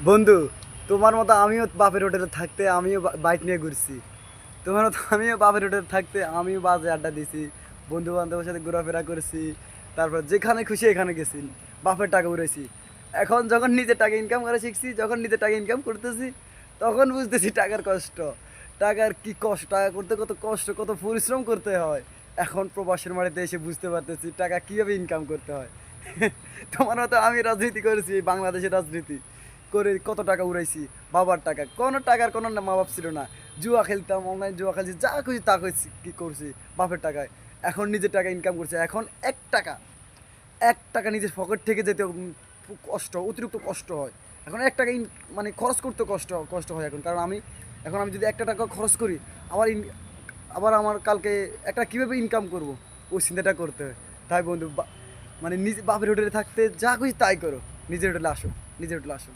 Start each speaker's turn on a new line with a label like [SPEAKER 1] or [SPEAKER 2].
[SPEAKER 1] বন্ধু, তোমার মতো আমিও বাপের হোটেলে থাকতে আমিও বাইক নিয়ে ঘুরছি। তোমার মতো আমিও বাপের হোটেলে থাকতে আমিও বাজে আড্ডা দিছি, বন্ধু বান্ধবের সাথে ঘোরাফেরা করেছি। তারপর যেখানে খুশি এখানে গেছি, বাপের টাকা উড়েছি। এখন যখন নিজের টাকা ইনকাম করা শিখছি, যখন নিজের টাকা ইনকাম করতেছি, তখন বুঝতেছি টাকার কষ্ট। টাকার কি কষ্ট, টাকা করতে কত কষ্ট, কত পরিশ্রম করতে হয়। এখন প্রবাসের বাড়িতে এসে বুঝতে পারতেছি টাকা কীভাবে ইনকাম করতে হয়। তোমার মতো আমি রাজনীতি করেছি, বাংলাদেশের রাজনীতি করে কত টাকা উড়াইছি। বাবার টাকা, কোনো টাকার কোনো মা বাপ ছিল না। জুয়া খেলতাম, অনলাইন জুয়া খেলছি, যা খুশি তা করছি, কী করছি বাপের টাকায়। এখন নিজের টাকা ইনকাম করছে। এখন এক টাকা নিজের পকেট থেকে যেতে কষ্ট, অতিরিক্ত কষ্ট হয়। এখন এক টাকা মানে খরচ করতে কষ্ট কষ্ট হয় এখন। কারণ আমি যদি একটা টাকা খরচ করি, আবার আবার আমার কালকে একটা কীভাবে ইনকাম করব, ওই চিন্তাটা করতে হয়। তাই বন্ধু, মানে নিজে বাপের হোটেলে থাকতে যা খুশি তাই করো, নিজের হোটেলে আসো, নিজের হোটেলে আসো।